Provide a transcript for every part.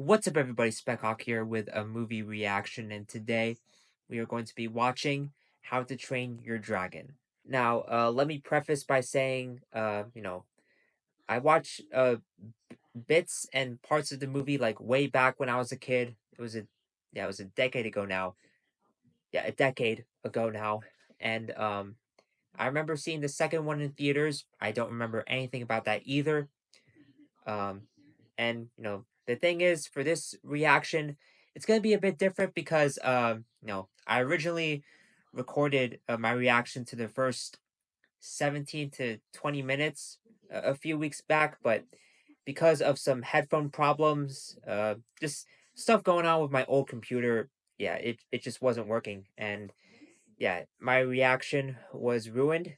What's up, everybody? Speckhawk here with a movie reaction, and today we are going to be watching How to Train Your Dragon. Now, let me preface by saying, I watched bits and parts of the movie like way back when I was a kid. It was a decade ago now. Yeah, a decade ago now, and I remember seeing the second one in theaters. I don't remember anything about that either. Um, and the thing is, for this reaction, it's gonna be a bit different because I originally recorded my reaction to the first 17 to 20 minutes a few weeks back, but because of some headphone problems, just stuff going on with my old computer, yeah, it just wasn't working, and yeah, my reaction was ruined.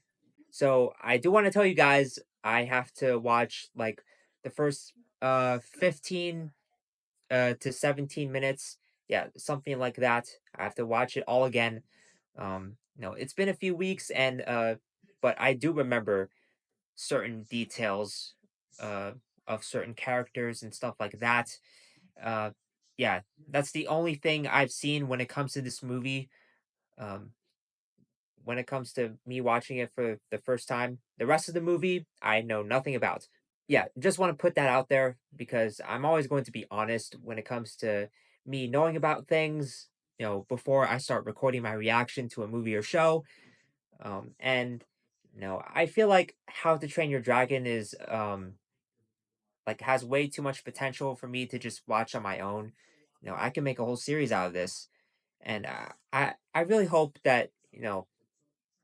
So I do want to tell you guys I have to watch like the first 15 to 17 minutes. Yeah, something like that. I have to watch it all again. It's been a few weeks and but I do remember certain details uh of certain characters and stuff like that. Uh yeah, that's the only thing I've seen when it comes to this movie. Um when it comes to me watching it for the first time. The rest of the movie, I know nothing about. Yeah, just want to put that out there because I'm always going to be honest when it comes to me knowing about things, before I start recording my reaction to a movie or show. And I feel like How to Train Your Dragon is like has way too much potential for me to just watch on my own. I can make a whole series out of this, and I really hope that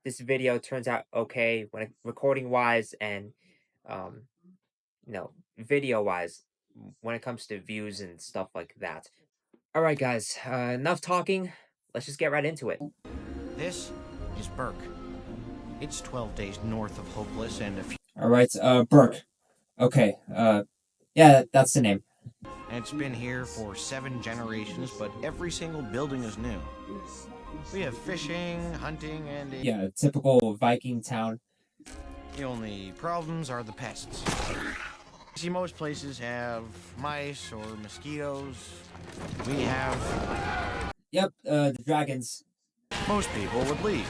this video turns out okay when recording wise and um video wise when it comes to views and stuff like that. All right, guys, enough talking. Let's just get right into it. This is Burke. It's 12 days north of Hopeless and a few. All right, Burke. Okay, yeah, that's the name. And it's been here for 7 generations, but every single building is new. We have fishing, hunting, and yeah, typical Viking town. The only problems are the pests. See, most places have mice or mosquitoes. We have... Yep, the dragons. Most people would leave.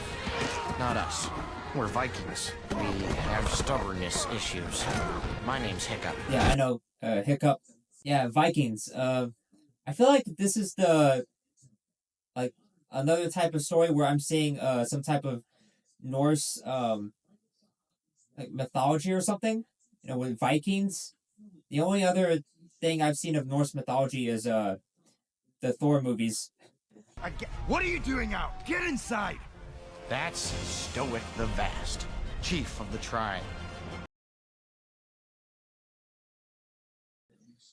Not us. We're Vikings. We have stubbornness issues. My name's Hiccup. Yeah, I know, Hiccup. Yeah, Vikings. I feel like this is like another type of story where I'm seeing some type of Norse like mythology or something. With Vikings. The only other thing I've seen of Norse mythology is the Thor movies. What are you doing out? Get inside! That's Stoic the Vast, chief of the tribe.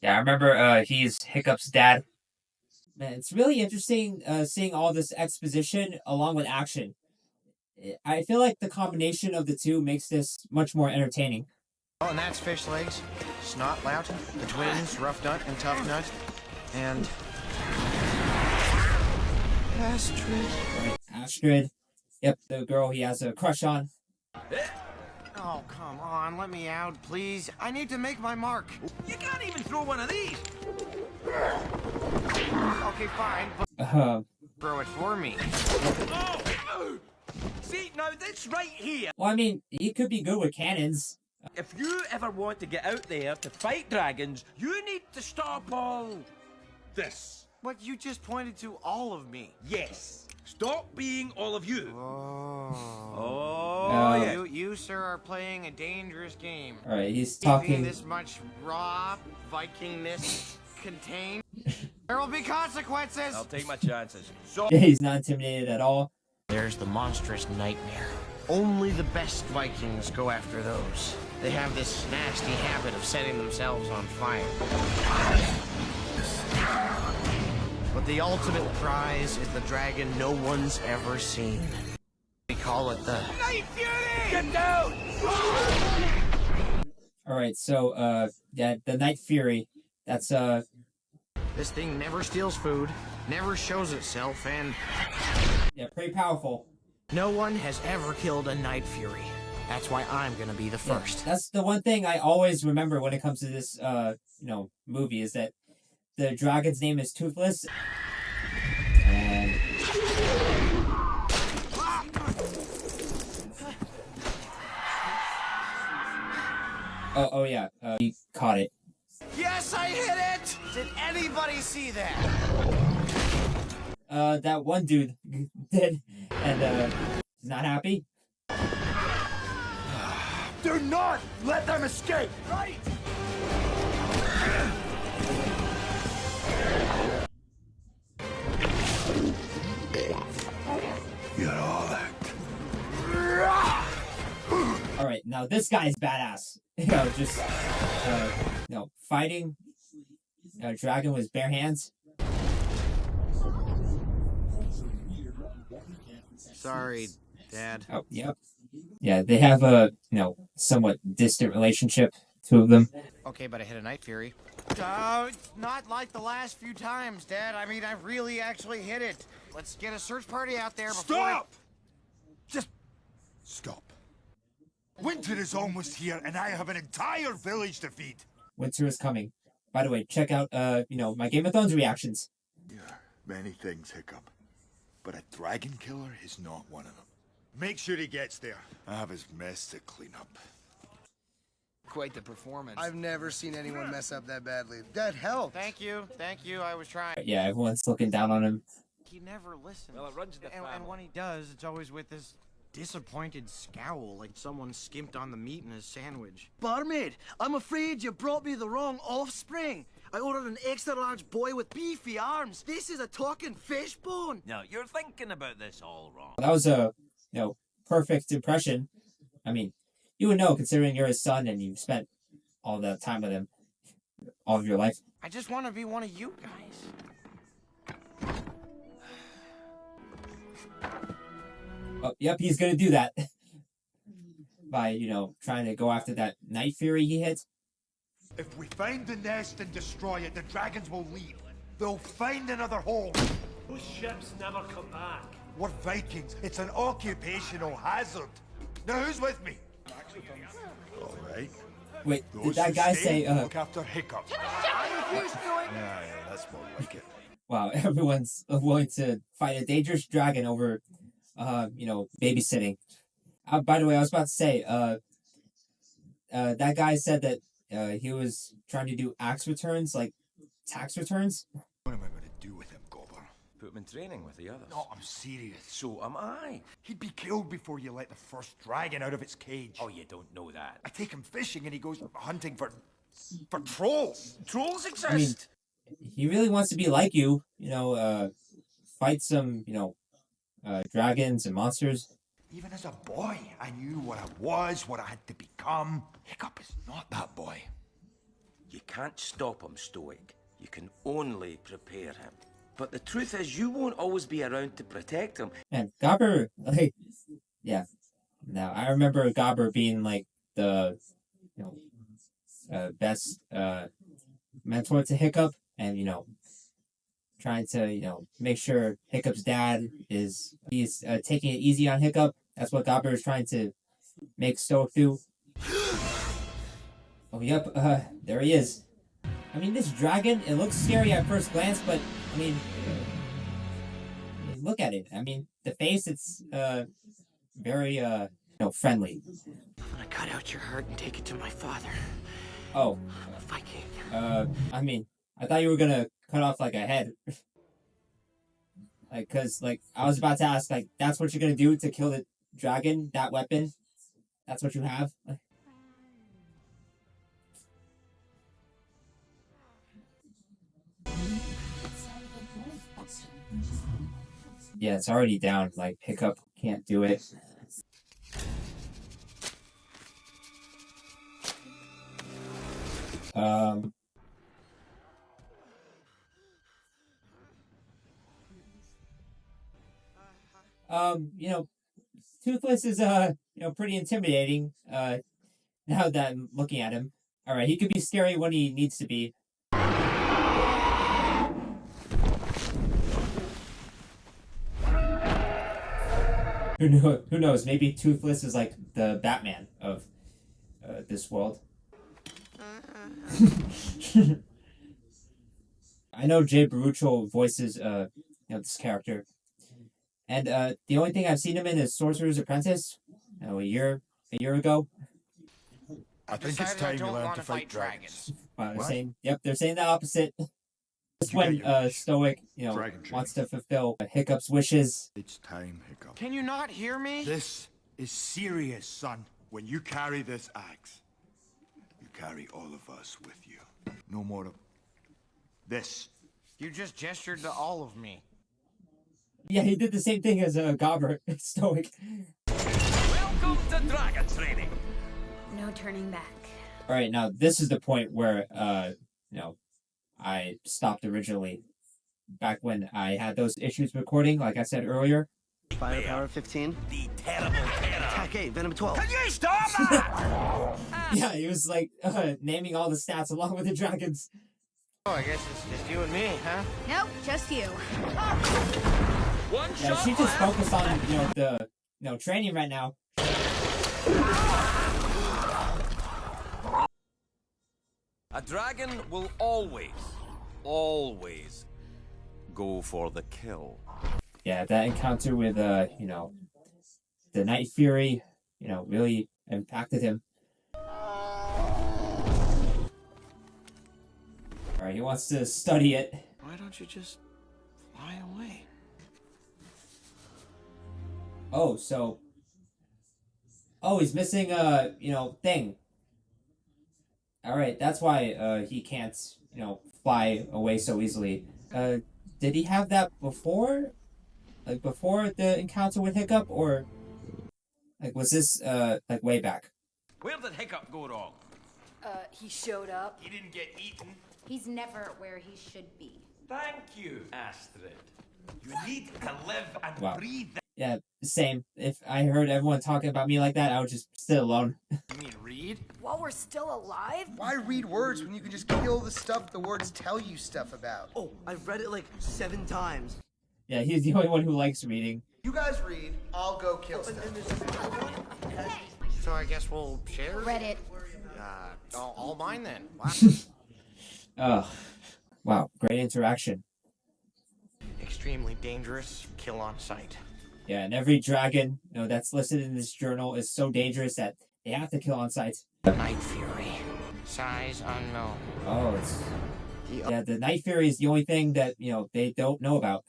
Yeah, I remember he's Hiccup's dad. Man, it's really interesting seeing all this exposition along with action. I feel like the combination of the two makes this much more entertaining. Oh, and that's Fish Legs, Snot Lout, the twins, Rough Nut and Tough Nut, and... Astrid. Right, Astrid. Yep, the girl he has a crush on. Oh, come on, let me out, please. I need to make my mark. You can't even throw one of these! Okay, fine, but throw it for me. Oh! See, now this right here. Well, I mean, he could be good with cannons. If you ever want to get out there to fight dragons, you need to stop all this. But you just pointed to all of me. Yes. Stop being all of you. Oh, yeah. You, sir, are playing a dangerous game. All right, he's Keeping talking. this much raw Vikingness contained. There will be consequences. I'll take my chances. So He's not intimidated at all. There's the monstrous nightmare. Only the best Vikings go after those. They have this nasty habit of setting themselves on fire. But the ultimate prize is the dragon no one's ever seen. We call it the Night Fury! Get down! All right, so yeah, the Night Fury. That's This thing never steals food, never shows itself, and yeah, pretty powerful. no one has ever killed a Night Fury. That's why I'm gonna be the first. Yeah, that's the one thing I always remember when it comes to this movie is that the dragon's name is Toothless. And oh yeah, he caught it. Yes, I hit it! Did anybody see that? That one dude did, and he's not happy. Do not let them escape! Right! You're all that. All right, now this guy's badass. Just fighting a dragon with bare hands. Sorry, Dad. Oh, yep. Yeah, they have a somewhat distant relationship, two of them. Okay, but I hit a Night Fury. It's not like the last few times, Dad. I mean, I really actually hit it. Let's get a search party out there before... Stop! Just stop. Winter is almost here, and I have an entire village to feed. Winter is coming. By the way, check out my Game of Thrones reactions. Yeah, many things, Hiccup, but a dragon killer is not one of them. Make sure he gets there. I have his mess to clean up. Quite the performance. I've never seen anyone mess up that badly. That helped. Thank you. I was trying. Yeah, everyone's looking down on him. He never listens. Well, it runs in the family. And when he does, it's always with this disappointed scowl, like someone skimped on the meat in his sandwich. Barmaid, I'm afraid you brought me the wrong offspring. I ordered an extra large boy with beefy arms. This is a talking fish bone. No, you're thinking about this all wrong. That was a perfect impression. I mean, you would know considering you're his son and you've spent all that time with him, all of your life. I just want to be one of you guys. Oh, yep, he's gonna do that by trying to go after that Night Fury he hit. If we find the nest and destroy it, the dragons will leave. They'll find another home. Those ships never come back. We're Vikings. It's an occupational hazard. Now, who's with me? All right. Wait, did Those that who guy stay, say? Look after Hiccup. Yeah, that's more like it. Wow, everyone's willing to fight a dangerous dragon over, babysitting. By the way, I was about to say, that guy said that he was trying to do axe returns, like tax returns. What am I going to do with him, Gobbler? Put him in training with the others. No, I'm serious. So am I. He'd be killed before you let the first dragon out of its cage. Oh, you don't know that. I take him fishing and he goes hunting for trolls. Trolls exist. I mean, he really wants to be like you, fight some, dragons and monsters. Even as a boy, I knew what I was, what I had to become. Hiccup is not that boy. You can't stop him, Stoic. You can only prepare him. But the truth is, you won't always be around to protect him. And Gobber, yeah. Now, I remember Gobber being, the, best, mentor to Hiccup. And, trying to, make sure Hiccup's dad he's taking it easy on Hiccup. That's what Gobber is trying to make Stoic do. Oh, yep, there he is. I mean, this dragon, it looks scary at first glance, but, I mean, look at it. I mean, the face, it's, very, friendly. I'm gonna cut out your heart and take it to my father. Oh. Viking. I mean, I thought you were gonna cut off, a head. Cause, I was about to ask, that's what you're gonna do to kill the dragon? That weapon? That's what you have? Yeah, it's already down. Hiccup can't do it. Toothless is, pretty intimidating, now that I'm looking at him. Alright, he could be scary when he needs to be. Who knows? Maybe Toothless is the Batman of this world. I know Jay Baruchel voices this character, and the only thing I've seen him in is Sorcerer's Apprentice, a year ago. I think it's Decided I time you don't learn want to to fight fight dragons. Wow, they're What? saying, yep, they're saying the opposite. Just You get when your wish. Stoic, Dragon wants training. to fulfill Hiccup's wishes. It's time, Hiccup. Can you not hear me? This is serious, son. When you carry this axe, you carry all of us with you. No more of this. You just gestured to all of me. Yeah, he did the same thing as Gobber, Stoic. Welcome to dragon training. No turning back. All right, now this is the point where I stopped originally, back when I had those issues recording, like I said earlier. Firepower 15. The terrible terror. Attack 8, Venom 12. Can you stop that? Yeah, he was like naming all the stats along with the dragons. Oh, I guess it's just you and me, huh? Nope, just you. One Yeah, shot she just left. focused on the training right now. A dragon will always go for the kill. Yeah, that encounter with the Night Fury, really impacted him. All right, he wants to study it. Why don't you just fly away? Oh, so he's missing thing. All right, that's why he can't, fly away so easily. Did he have that before? Like before the encounter with Hiccup, or like was this like way back? Where did Hiccup go wrong? He showed up. He didn't get eaten. He's never where he should be. Thank you, Astrid. You need to live and Wow. breathe. Yeah, same. If I heard everyone talking about me like that, I would just sit alone. You mean read? While we're still alive? Why read words when you can just kill the stuff the words tell you stuff about? Oh, I've read it like 7 times. Yeah, he's the only one who likes reading. You guys read, I'll go kill stuff. So I guess we'll share? Read it. All mine then. Wow. Wow, great interaction. Extremely dangerous. Kill on sight. Yeah, and every dragon, that's listed in this journal is so dangerous that they have to kill on sight. Night Fury. Size unknown. Oh, yeah, the Night Fury is the only thing that, they don't know about.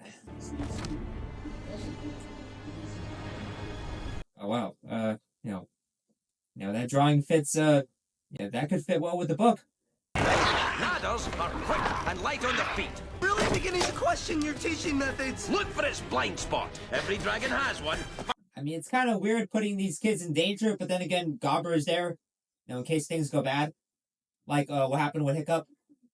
Oh, wow. That drawing fits, that could fit well with the book. Ladders are quick and light on the feet. Really beginning to question your teaching methods. Look for its blind spot. Every dragon has one. I mean, it's kind of weird putting these kids in danger, but then again, Gobber is there, in case things go bad. Like what happened with Hiccup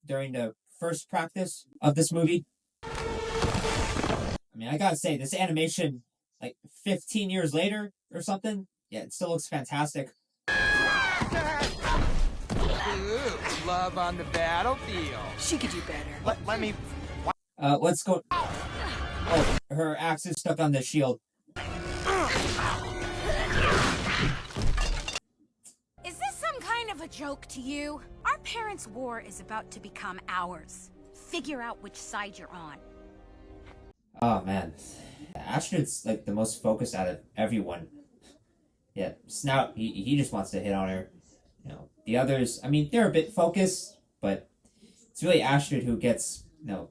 during the first practice of this movie. I mean, I gotta say, this animation, like 15 years later or something, yeah, it still looks fantastic. Ooh, love on the battlefield. She could do better. Let me... Let's go. Oh, her axe is stuck on the shield. Is this some kind of a joke to you? Our parents' war is about to become ours. Figure out which side you're on. Oh man, Astrid's like the most focused out of everyone. Yeah, Snout, he just wants to hit on her. The others, I mean, they're a bit focused, but it's really Astrid who gets, who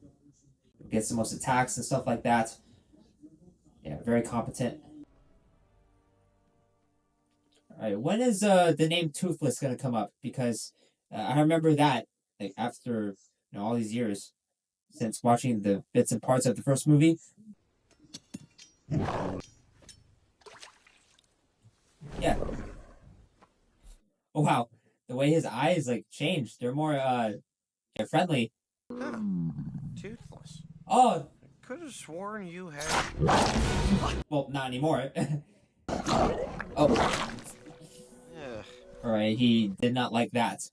gets the most attacks and stuff like that. Yeah, very competent. All right, when is the name Toothless gonna come up? Because I remember that like after all these years since watching the bits and parts of the first movie. Yeah. Oh wow, the way his eyes like changed. They're more they're friendly. Toothless. Oh, Could have sworn you had... well, not anymore. Oh. Ugh. All right, he did not like that.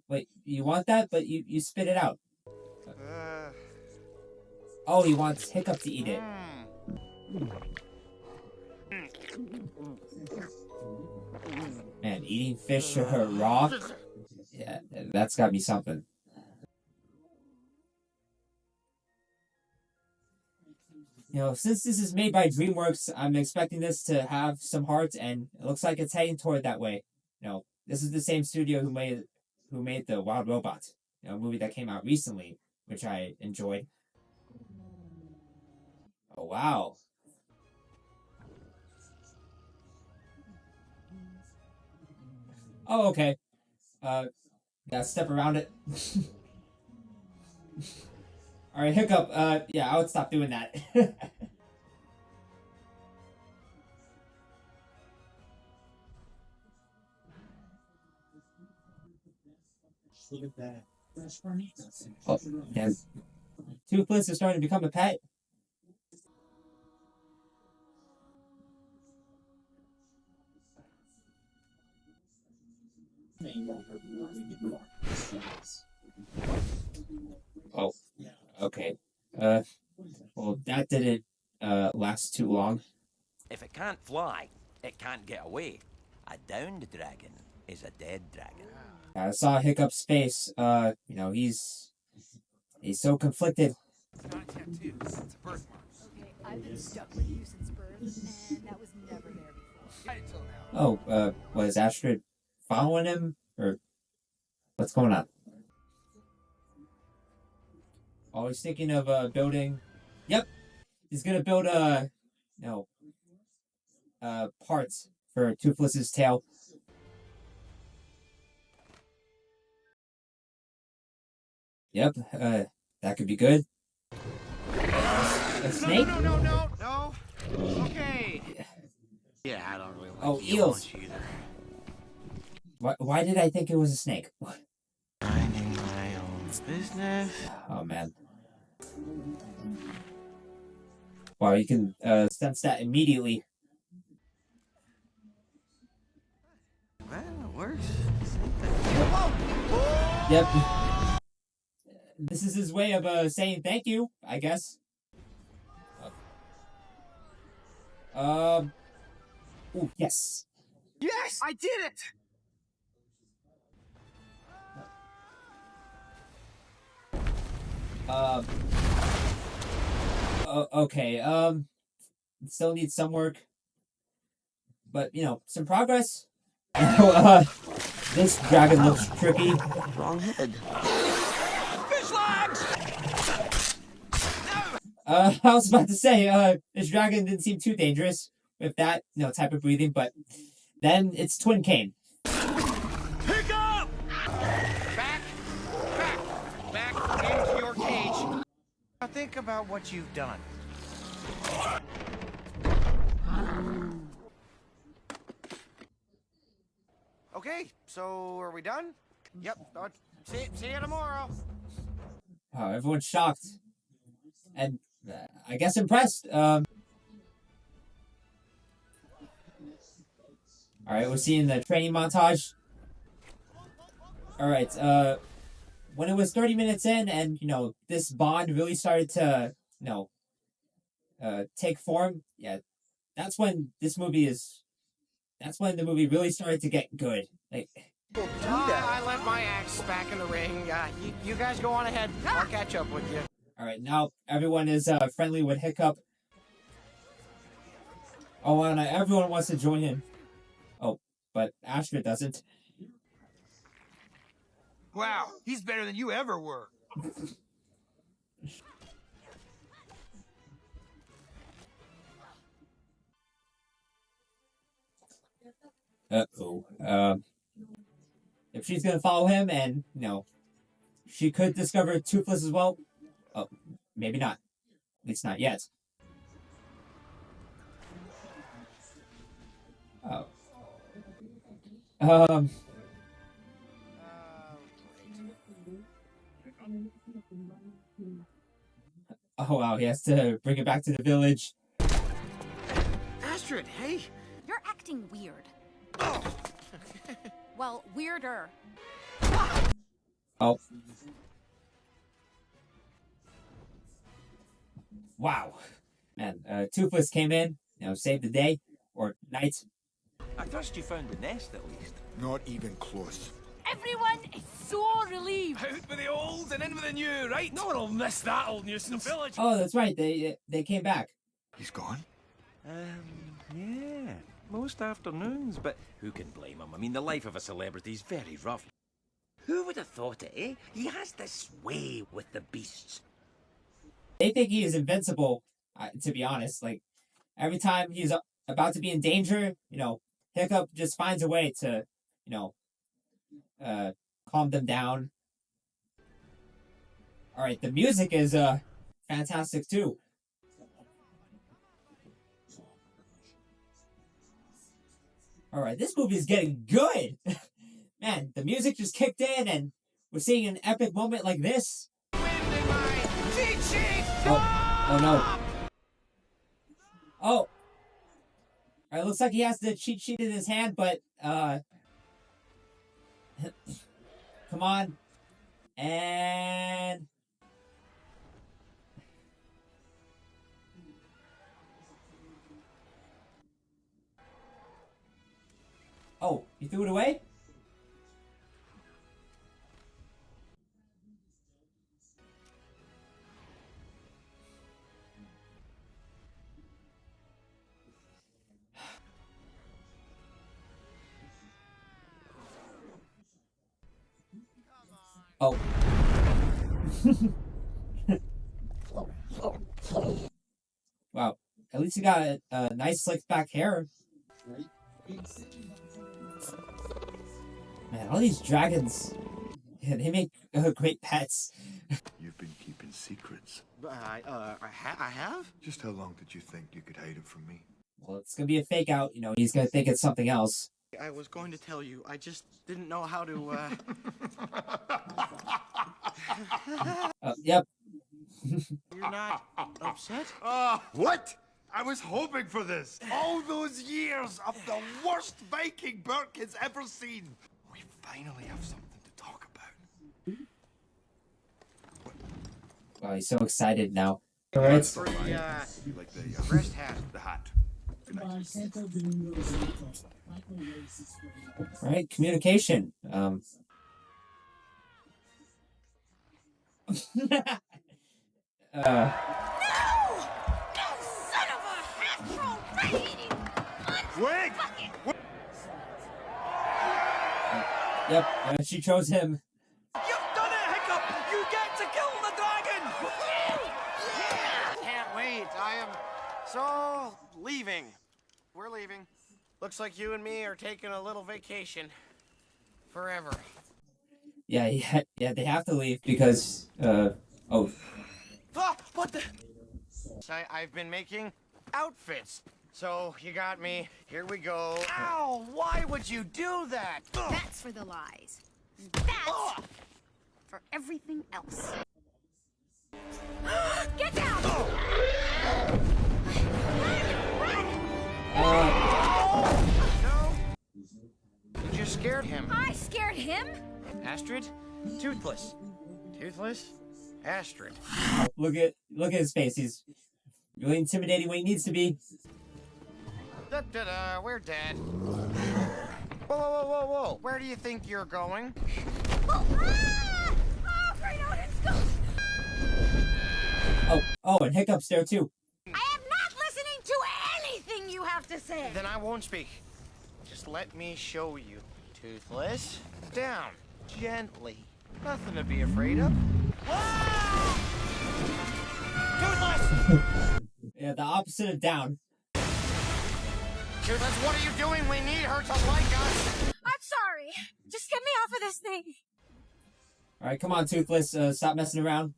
Wait, you want that, but you spit it out. Oh, he wants Hiccup to eat it. Man, eating fish raw Yeah, that's got to be something. Since this is made by DreamWorks, I'm expecting this to have some heart, and it looks like it's heading toward that way. This is the same studio who made the Wild Robot, movie that came out recently, which I enjoyed. Oh wow. Oh okay. Gotta step around it. All right, Hiccup. Yeah, I would stop doing that. Oh, yeah. Toothless is starting to become a pet. Oh, okay. Uh, well, that didn't last too long. If it can't fly, it can't get away. A downed dragon is a dead dragon. I saw Hiccup's face. He's so conflicted. It's not a tattoo. It's a birthmark. Okay, I've been stuck with you since birth, and that was never there before. Right until now. Oh, was Astrid following him, or what's going on? Oh, he's thinking of building. Yep, he's gonna build parts for Toothless's tail. Yep, that could be good. A snake? No. Okay. Yeah, I don't really like Oh, eels. Why did I think it was a snake? Minding my own business. Oh man. Wow, you can sense that immediately. Well, it works. Yep. This is his way of saying thank you, I guess. Ooh, yes. Yes, I did it! Okay. Still needs some work, but some progress. This dragon looks tricky. Wrong head. Fish legs! I was about to say, this dragon didn't seem too dangerous with that, type of breathing, but then it's Twin Cane. Pick up! Back into your cage. Now think about what you've done. Okay, so are we done? Yep. See you tomorrow. Oh, everyone's shocked. And I guess impressed. Alright, we're seeing the training montage. Alright, when it was 30 minutes in and, this bond really started to, take form, yeah, that's when the movie really started to get good. Like, I left my axe back in the ring. You guys go on ahead. I'll catch up with you. alright, now everyone is friendly with Hiccup. Oh, and everyone wants to join in. Oh, but Astrid doesn't. Wow, he's better than you ever were. Uh-oh. If she's gonna follow him and, she could discover Toothless as well. Oh, maybe not. At least not yet. Oh. Oh wow, he has to bring it back to the village. Astrid, hey! You're acting weird. Oh! Well, weirder. Oh. Wow. Man, Toothless came in, saved the day. Or night. I trust you found the nest at least. Not even close. Everyone is so relieved. Out with the old and in with the new, right? No one will miss that old nuisance. The village. Oh, that's right. They came back. He's gone? Yeah. Most afternoons, but who can blame him? I mean, the life of a celebrity is very rough. Who would have thought it, eh? He has this way with the beasts. They think he is invincible. To be honest, like every time he's about to be in danger, Hiccup just finds a way to, you know, calm them down. All right, the music is fantastic too. All right, this movie is getting good. Man, the music just kicked in, and we're seeing an epic moment like this. Oh no. Oh. All right, looks like he has the cheat sheet in his hand, but come on. And oh, you threw it away? Oh. Wow. At least he got a nice slicked back hair. Man, all these dragons, yeah, they make great pets. You've been keeping secrets. I have? Just how long did you think you could hide it from me? Well, it's gonna be a fake out. He's gonna think it's something else. I was going to tell you. I just didn't know how to, Yep. You're not upset? What? I was hoping for this. All those years of the worst Viking Burke has ever seen. We finally have something to talk about. Wow, he's so excited now. For Alright. the, Like the rest hat. The hat. Alright, communication. No! No son of a half-troll rat-eating Wait! Yep, she chose him. You've done it, Hiccup! You get to kill the dragon! Can't wait. I am so leaving. We're leaving. Looks like you and me are taking a little vacation. Forever. Yeah, they have to leave because, oh. Ah, what the? I've been making outfits. So, you got me. Here we go. Ow! Why would you do that? That's for the lies. That's for everything else. Get down! No. You just scared him. I scared him? Astrid? Toothless. Toothless? Astrid. Look at his face. He's really intimidating when he needs to be. Da-da-da, we're dead. Whoa, whoa, whoa, whoa. Where do you think you're going? Oh, ah! Oh, Great Odin's ghost! Oh, and Hiccup's there too. I am not listening to anything you have to say! Then I won't speak. Just let me show you. Toothless. Down. Gently. Nothing to be afraid of. Ah! Toothless! Yeah, the opposite of down. Toothless, what are you doing? We need her to like us. I'm sorry. Just get me off of this thing. Alright, come on, Toothless. Stop messing around.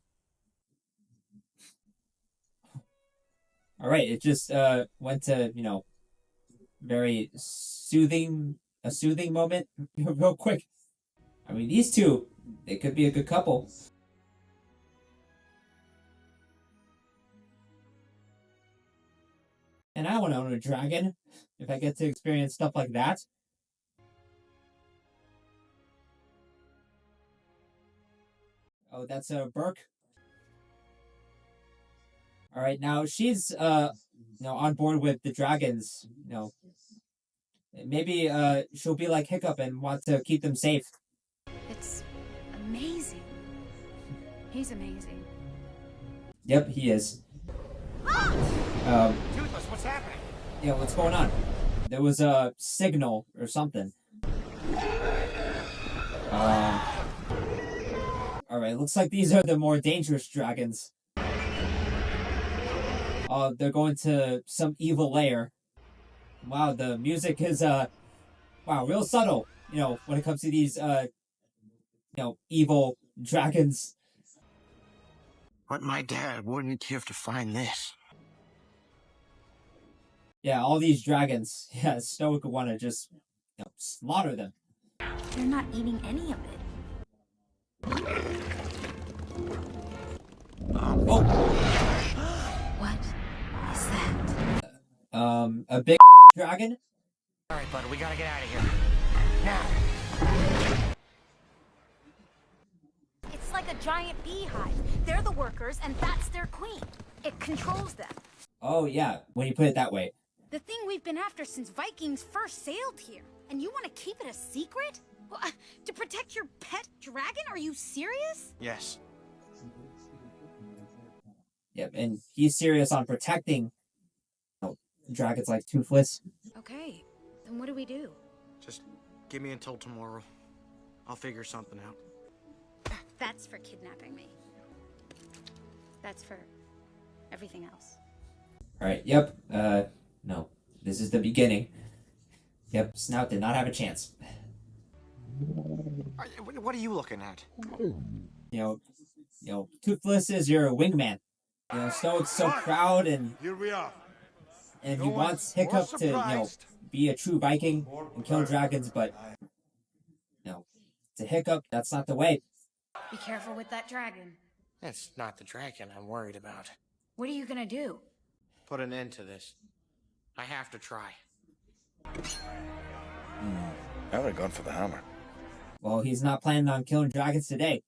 Alright, it just went to, very soothing moment real quick. I mean, these two, they could be a good couple. And I want to own a dragon if I get to experience stuff like that. Oh, that's Burke. All right, now she's on board with the dragons. Maybe she'll be like Hiccup and want to keep them safe. amazing. He's amazing. Yep, he is. Toothless, what's happening? Yeah, what's going on? There was a signal or something. Alright, looks like these are the more dangerous dragons. They're going to some evil lair. Wow, the music is, wow, real subtle, when it comes to these, evil dragons. But my dad wouldn't give to find this. Yeah, all these dragons. Yeah, Stoic would want to just, slaughter them. They're not eating any of it. Oh! What is that? A big dragon? Alright, bud, we gotta get out of here. Now. It's like a giant beehive. They're the workers, and that's their queen. It controls them. Oh, yeah, when you put it that way. The thing we've been after since Vikings first sailed here. And you want to keep it a secret? Well, to protect your pet dragon? Are you serious? Yes. Yep, and he's serious on protecting dragons like Toothless. Okay, then what do we do? Just give me until tomorrow. I'll figure something out. That's for kidnapping me. That's for everything else. Alright, yep, no. This is the beginning. Yep, Snout did not have a chance. What are you looking at? Toothless is your wingman. Stoic's so proud and Here we are. he wants Hiccup to, be a true Viking and kill dragons, but to Hiccup, that's not the way. Be careful with that dragon. It's not the dragon I'm worried about. What are you gonna do? Put an end to this. I have to try. I would have gone for the hammer. Well, he's not planning on killing dragons today.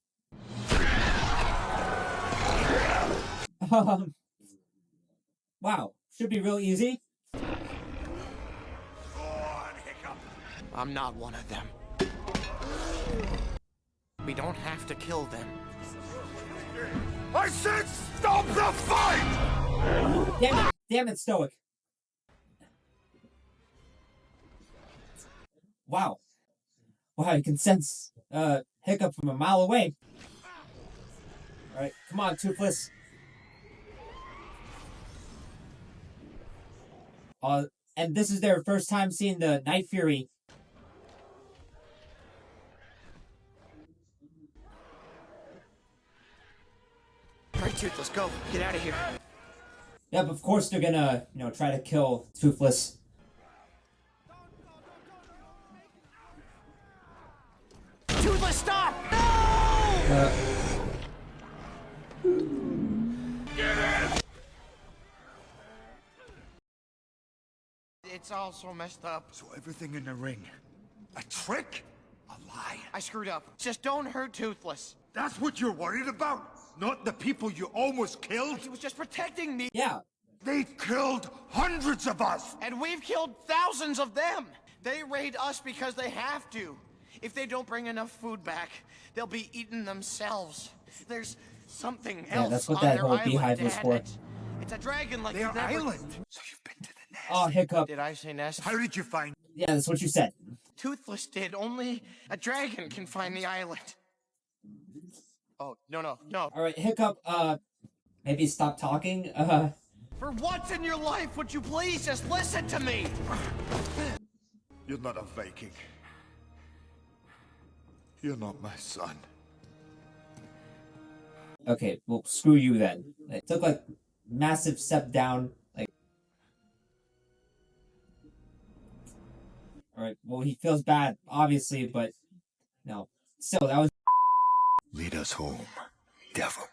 Wow, should be real easy. I'm not one of them. We don't have to kill them. I said stop the fight! Damn it, Stoic. Wow, you can sense Hiccup from a mile away. Alright, come on, Toothless. And this is their first time seeing the Night Fury. Right, Toothless, go. Get out of here. Yep, of course they're gonna, try to kill Toothless. Toothless, stop! No! It's all so messed up. So everything in the ring, a trick? A lie? I screwed up. Just don't hurt Toothless. That's what you're worried about? Not the people you almost killed? He was just protecting me. Yeah. They've killed hundreds of us! And we've killed thousands of them. They raid us because they have to. If they don't bring enough food back, they'll be eaten themselves. There's something else that's what on that their whole island, beehive was Dad. for. It's a dragon like Their you've never... island? So you've been to the nest? Oh, Hiccup. Did I say nest? How did you find... Yeah, that's what you said. Toothless did. Only a dragon can find the island. Oh, no. Alright, Hiccup, maybe stop talking, For once in your life, would you please just listen to me? You're not a Viking. You're not my son. Okay, well, screw you then. It took, massive step down, Alright, well, he feels bad, obviously, but, no. Still, that was... Lead us home, devil.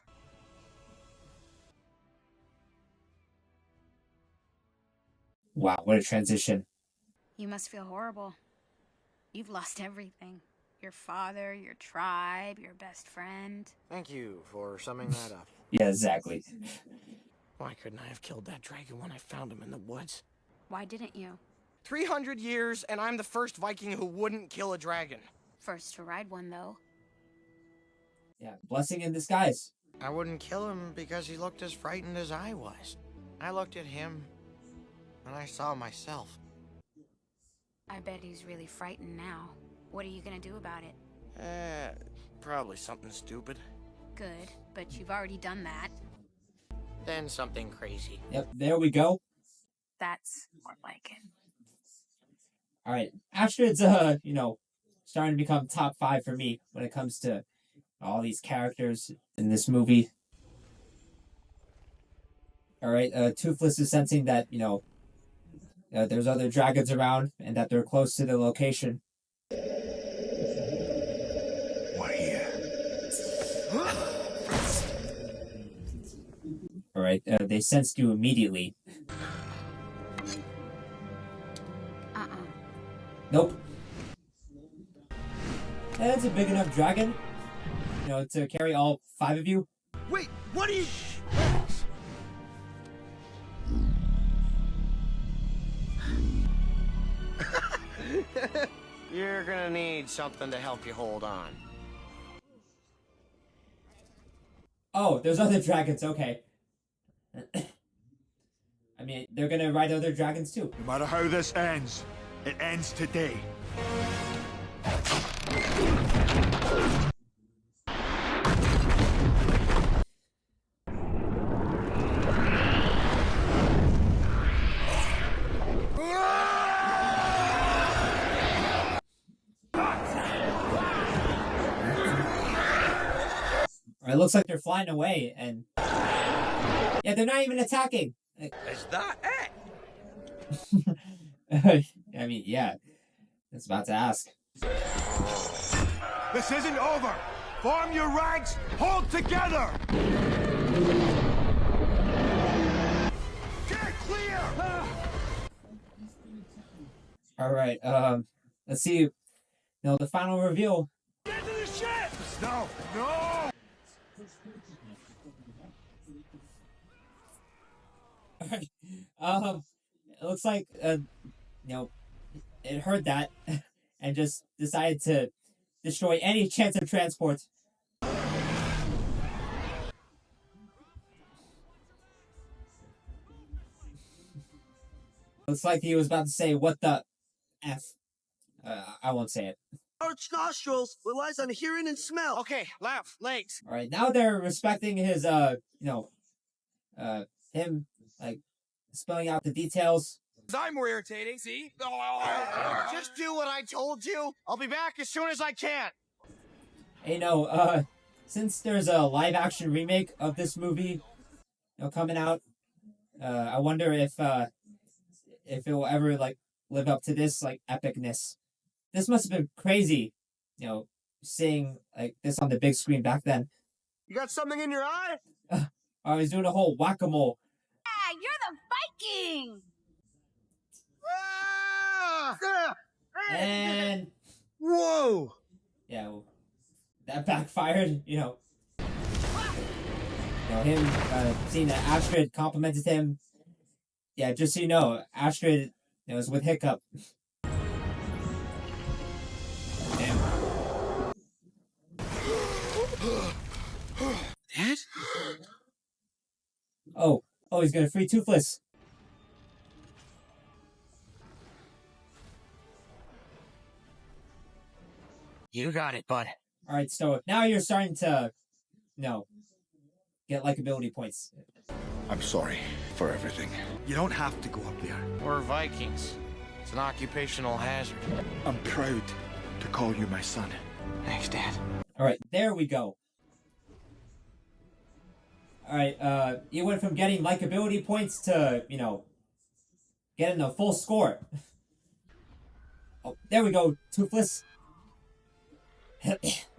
Wow, what a transition. You must feel horrible. You've lost everything. Your father, your tribe, your best friend. Thank you for summing that up. Yeah, exactly. Why couldn't I have killed that dragon when I found him in the woods? Why didn't you? 300 years, and I'm the first Viking who wouldn't kill a dragon. First to ride one, though. Yeah, blessing in disguise. I wouldn't kill him because he looked as frightened as I was. I looked at him, and I saw myself. I bet he's really frightened now. What are you gonna do about it? Probably something stupid. Good, but you've already done that. Then something crazy. Yep, there we go. That's more like it. All right, Astrid's starting to become top 5 for me when it comes to all these characters in this movie. All right, Toothless is sensing that there's other dragons around and that they're close to the location. We're here. All right, they sensed you immediately. Nope. That's a big enough dragon, to carry all 5 of you. Wait, what are you... You're gonna need something to help you hold on. Oh, there's other dragons, okay. I mean, they're gonna ride other dragons too. No matter how this ends, it ends today. It looks like they're flying away, and yeah, they're not even attacking. Is that I mean, yeah, that's about to ask. This isn't over. Form your ranks. Hold together. Get clear. All right, let's see. The final reveal. Get to the ship. No, no. It looks like it heard that and just decided to destroy any chance of transport. Looks like he was about to say, "What the F?" I won't say it. Arch nostrils relies on hearing and smell. Okay, left, legs. All right, now they're respecting his, him, like, spelling out the details. I'm more irritating, see? Just do what I told you. I'll be back as soon as I can. Hey, since there's a live-action remake of this movie, coming out, I wonder if it will ever, live up to this, epicness. This must have been crazy, seeing, this on the big screen back then. You got something in your eye? I was doing a whole whack-a-mole. Ah, you're the Viking! And... Whoa! Yeah, that backfired, him, seeing that Astrid complimented him. Yeah, just so you know, Astrid, was with Hiccup. Damn. Dad? Oh, he's gonna free Toothless. You got it, bud. All right, so now you're starting to, get likability points. I'm sorry for everything. You don't have to go up there. We're Vikings. It's an occupational hazard. I'm proud to call you my son. Thanks, Dad. All right, there we go. All right, you went from getting likability points to, getting a full score. Oh, there we go, Toothless.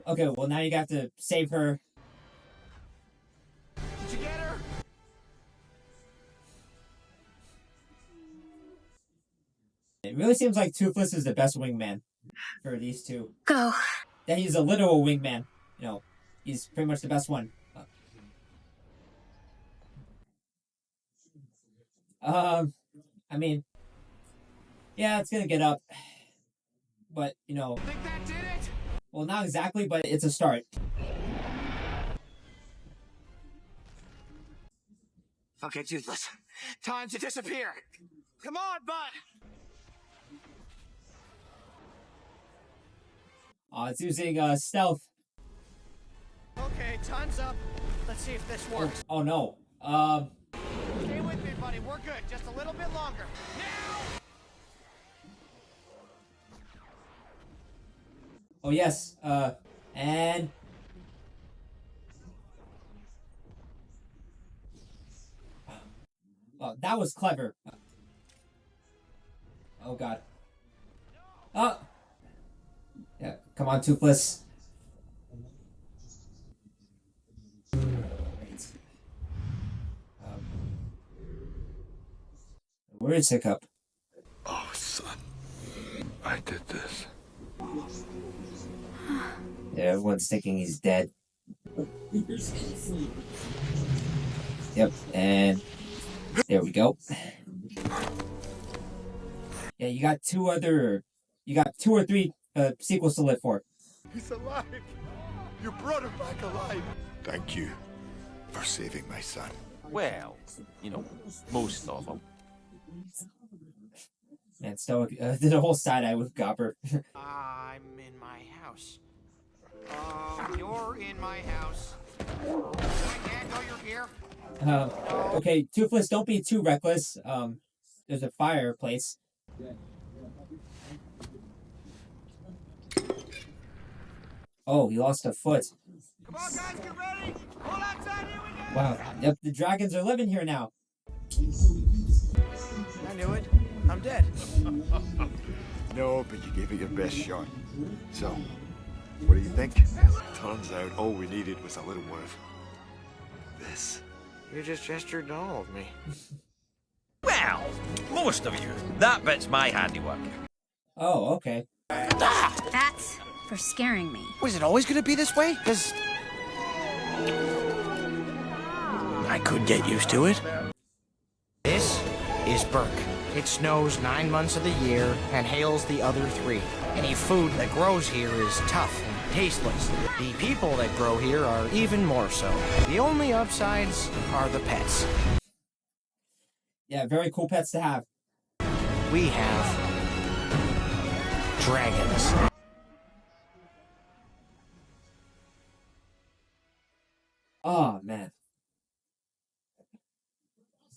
Okay, well, now you got to save her. Did you get her? It really seems like Toothless is the best wingman for these two. Go. That he's a literal wingman. He's pretty much the best one. I mean, yeah, it's gonna get up, but Think that did it? well, not exactly, but it's a start. Okay, Toothless. Time to disappear. Come on, bud. It's using stealth. Okay, time's up. Let's see if this works. Oh no. Stay with me, buddy. We're good. Just a little bit longer. Oh yes. And oh, that was clever. Oh god. Oh. Yeah, come on, Toothless. Where is Hiccup? Oh, son. I did this. Yeah, everyone's thinking he's dead. Yep, and there we go. Yeah, you got two or three sequels to live for. He's alive. You brought him back alive. Thank you for saving my son. Well, you know, most of them. Man, Stoic did a whole side eye with Gopper. I'm in my house. You're in my house. I can't know you're here. Okay, Toothless, don't be too reckless. There's a fireplace. Oh, he lost a foot. Come on, guys, get ready. Hold outside, here we go. Wow. Yep, the dragons are living here now. I knew it. I'm dead. No, but you gave it your best shot. So, what do you think? Turns out all we needed was a little more of this. You just gestured to all of me. Well, most of you. That bit's my handiwork. Oh, okay. That's for scaring me. Was it always gonna be this way? Because I could get used to it. This is Burke. It snows 9 months of the year and hails the other 3. Any food that grows here is tough and tasteless. The people that grow here are even more so. The only upsides are the pets. Yeah, very cool pets to have. We have dragons. Oh, man.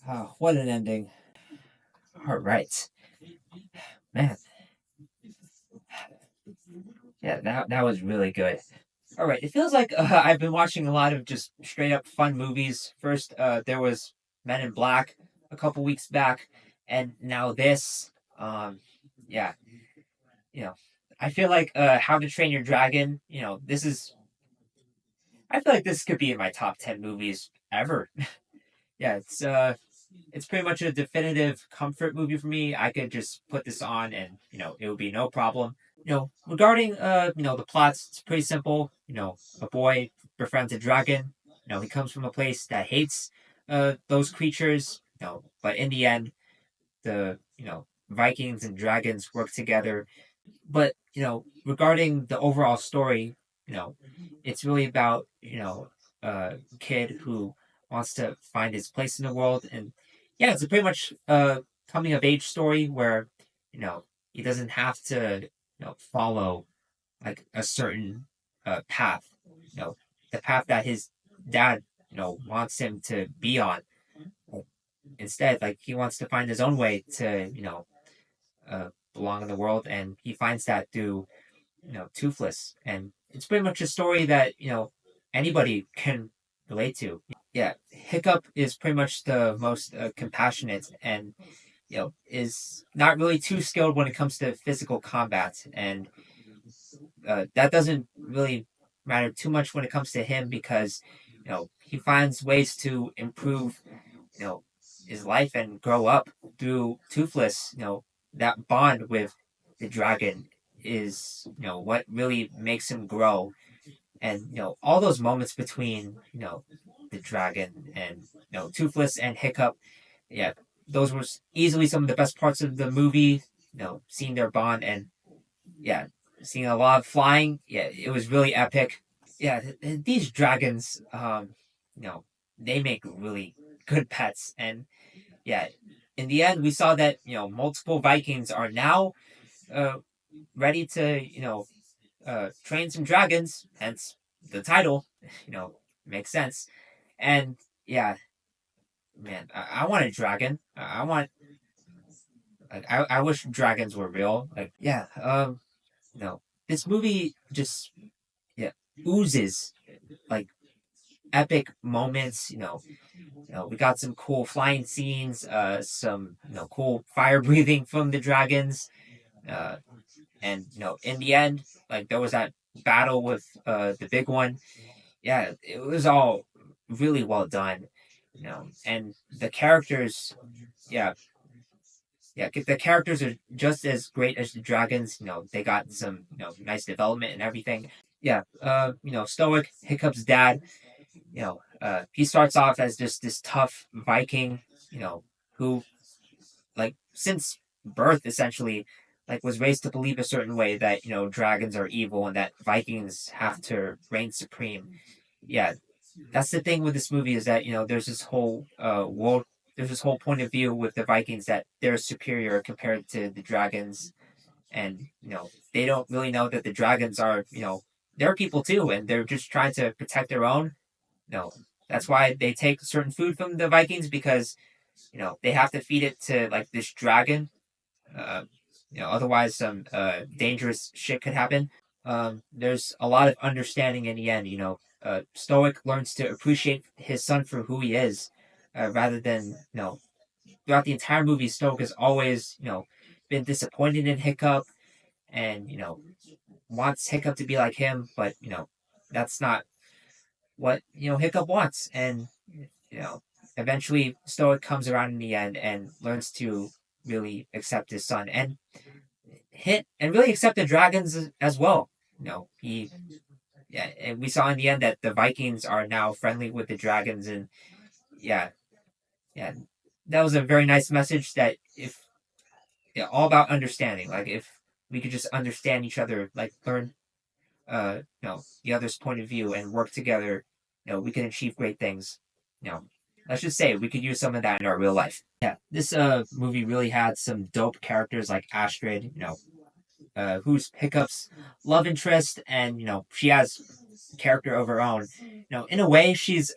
Oh, what an ending. All right. Man. Yeah, that was really good. All right, it feels like I've been watching a lot of just straight up fun movies. First, there was Men in Black a couple weeks back, and now this. Yeah, you know, I feel like How to Train Your Dragon. This is. I feel like this could be in my top 10 movies ever. Yeah, it's pretty much a definitive comfort movie for me. I could just put this on and, it would be no problem. Regarding, the plots, it's pretty simple. A boy befriends a dragon. He comes from a place that hates, those creatures. But in the end, the, Vikings and dragons work together. But, regarding the overall story, it's really about, a kid who wants to find his place in the world. And yeah, it's a pretty much coming of age story where, he doesn't have to, follow like a certain path, the path that his dad, wants him to be on. Instead, like he wants to find his own way to, belong in the world. And he finds that through, Toothless. And it's pretty much a story that, anybody can relate to. Yeah, Hiccup is pretty much the most compassionate and is not really too skilled when it comes to physical combat, and that doesn't really matter too much when it comes to him because he finds ways to improve you know his life and grow up through Toothless. That bond with the dragon is what really makes him grow, and all those moments between the dragon and Toothless and Hiccup, yeah, those were easily some of the best parts of the movie. Seeing their bond and yeah, seeing a lot of flying. Yeah, it was really epic. Yeah, these dragons, they make really good pets. And yeah, in the end, we saw that multiple Vikings are now uh, ready to train some dragons. Hence the title. Makes sense. And yeah, man, I want a dragon. I want. Like, I wish dragons were real. Like, yeah. This movie just yeah oozes like epic moments. We got some cool flying scenes, some cool fire breathing from the dragons, uh, and in the end, like there was that battle with the big one. Yeah, it was all really well done. And the characters, yeah, yeah, the characters are just as great as the dragons. They got some nice development and everything. Yeah, Stoic Hiccup's dad. He starts off as just this tough Viking. Who like since birth essentially was raised to believe a certain way that dragons are evil and that Vikings have to reign supreme. Yeah, that's the thing with this movie is that there's this whole world, there's this whole point of view with the Vikings that they're superior compared to the dragons, and they don't really know that the dragons are they're people too, and they're just trying to protect their own. That's why they take certain food from the Vikings because they have to feed it to like this dragon. Uh, otherwise some dangerous shit could happen. There's a lot of understanding in the end. Stoic learns to appreciate his son for who he is, rather than throughout the entire movie. Stoic has always been disappointed in Hiccup, and wants Hiccup to be like him, but that's not what Hiccup wants, and you know eventually Stoic comes around in the end and learns to really accept his son and hit and really accept the dragons as well. He yeah, and we saw in the end that the Vikings are now friendly with the dragons, and yeah, yeah, that was a very nice message. That if yeah, all about understanding, like if we could just understand each other, like learn the other's point of view and work together, we can achieve great things. You know, let's just say we could use some of that in our real life. Yeah, this movie really had some dope characters like Astrid, who's Hiccup's love interest, and she has a character of her own. In a way, she's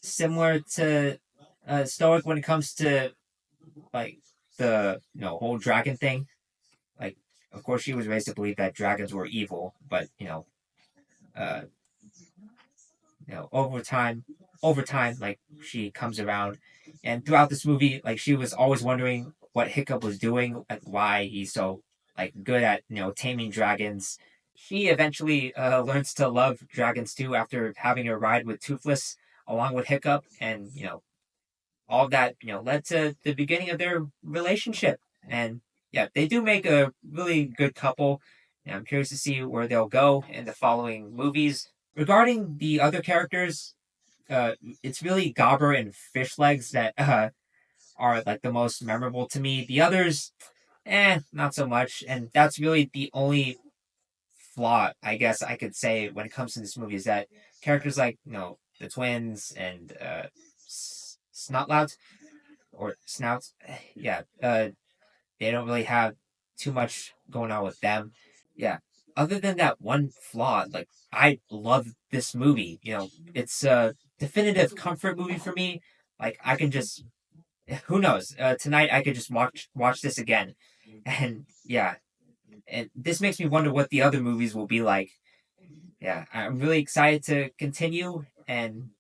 similar to Stoic when it comes to like the whole dragon thing. Like, of course, she was raised to believe that dragons were evil, but uh, over time, like she comes around, and throughout this movie, like she was always wondering what Hiccup was doing, like why he's so like good at taming dragons. She eventually learns to love dragons too after having a ride with Toothless along with Hiccup, and all of that led to the beginning of their relationship. And yeah, they do make a really good couple. And I'm curious to see where they'll go in the following movies. Regarding the other characters, uh, it's really Gobber and Fish Legs that are like the most memorable to me. The others, not so much. And that's really the only flaw, I guess I could say, when it comes to this movie is that characters like the twins and Snotlout or Snout, yeah, they don't really have too much going on with them. Yeah. Other than that one flaw, like I love this movie. It's a definitive comfort movie for me. Like I can just who knows? Tonight I could just watch this again. And yeah. And this makes me wonder what the other movies will be like. Yeah, I'm really excited to continue, and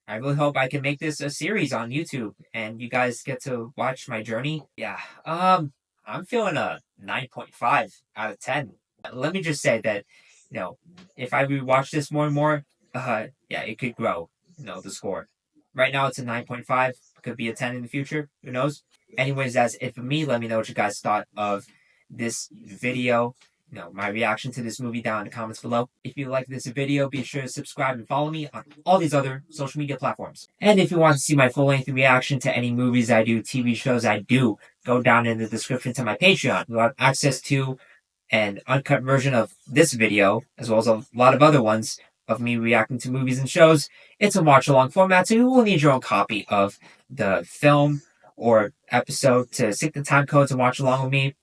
I really hope I can make this a series on YouTube and you guys get to watch my journey. Yeah. I'm feeling a 9.5 out of 10. Let me just say that, if I rewatch this more and more, yeah, it could grow, the score. Right now it's a 9.5, could be a 10 in the future, who knows? Anyways, that's it for me. Let me know what you guys thought of this video, my reaction to this movie down in the comments below. If you like this video, be sure to subscribe and follow me on all these other social media platforms. And if you want to see my full-length reaction to any movies I do, TV shows I do, go down in the description to my Patreon. You'll have access to an uncut version of this video, as well as a lot of other ones, of me reacting to movies and shows. It's a watch-along format, so you will need your own copy of the film or episode to sync the time codes and watch along with me.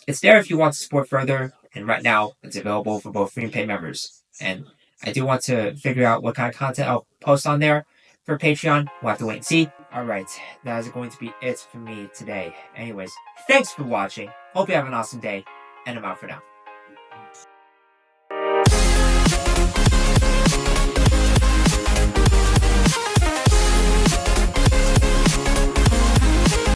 It's there if you want to support further, and right now it's available for both free and paid members. And I do want to figure out what kind of content I'll post on there for Patreon. We'll have to wait and see. Alright, that is going to be it for me today. Anyways, thanks for watching. Hope you have an awesome day, and I'm out for now.